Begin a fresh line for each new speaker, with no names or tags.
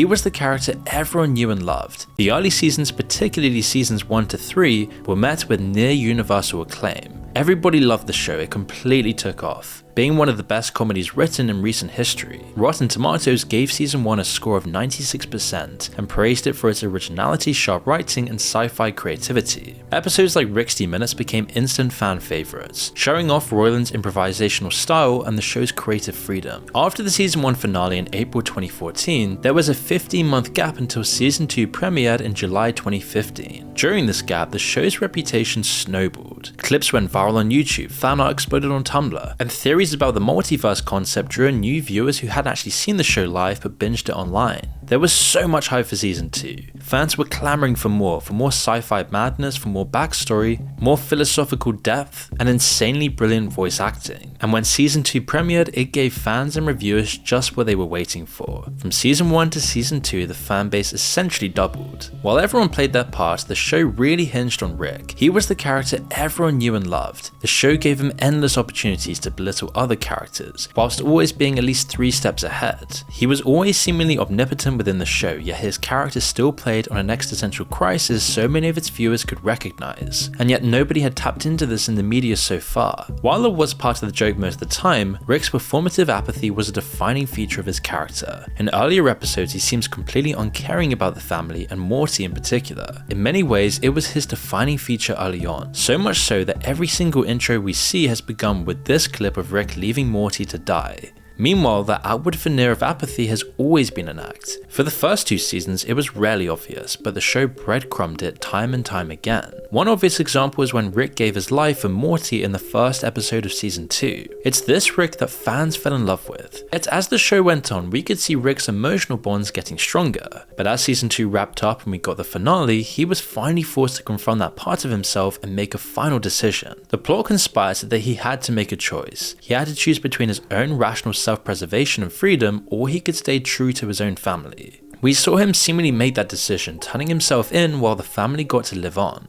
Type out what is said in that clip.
He was the character everyone knew and loved. The early seasons, particularly seasons 1 to 3, were met with near universal acclaim. Everybody loved the show, it completely took off, being one of the best comedies written in recent history. Rotten Tomatoes gave season 1 a score of 96% and praised it for its originality, sharp writing, and sci-fi creativity. Episodes like Rick's D-Minutes became instant fan favorites, showing off Roiland's improvisational style and the show's creative freedom. After the season 1 finale in April 2014, there was a 15-month gap until season 2 premiered in July 2015. During this gap, the show's reputation snowballed. Clips went viral on YouTube, fan art exploded on Tumblr, and theories about the multiverse concept drew in new viewers who hadn't actually seen the show live but binged it online. There was so much hype for season 2. Fans were clamoring for more sci-fi madness, for more backstory, more philosophical depth, and insanely brilliant voice acting. And when season 2 premiered, it gave fans and reviewers just what they were waiting for. From season 1 to season 2, the fan base essentially doubled. While everyone played their part, the show really hinged on Rick. He was the character everyone knew and loved. The show gave him endless opportunities to belittle other characters, whilst always being at least 3 steps ahead. He was always seemingly omnipotent within the show, yet his character still played on an existential crisis so many of its viewers could recognize, and yet nobody had tapped into this in the media so far. While it was part of the joke most of the time, Rick's performative apathy was a defining feature of his character. In earlier episodes, he seems completely uncaring about the family and Morty in particular. In many ways, it was his defining feature early on, so much so that every single intro we see has begun with this clip of Rick leaving Morty to die. Meanwhile, the outward veneer of apathy has always been an act. For the first 2 seasons, it was rarely obvious, but the show breadcrumbed it time and time again. One obvious example is when Rick gave his life for Morty in the first episode of season 2. It's this Rick that fans fell in love with. Yet as the show went on, we could see Rick's emotional bonds getting stronger. But as season 2 wrapped up and we got the finale, he was finally forced to confront that part of himself and make a final decision. The plot conspired that he had to make a choice. He had to choose between his own rational self-preservation and freedom, or he could stay true to his own family. We saw him seemingly make that decision, turning himself in while the family got to live on.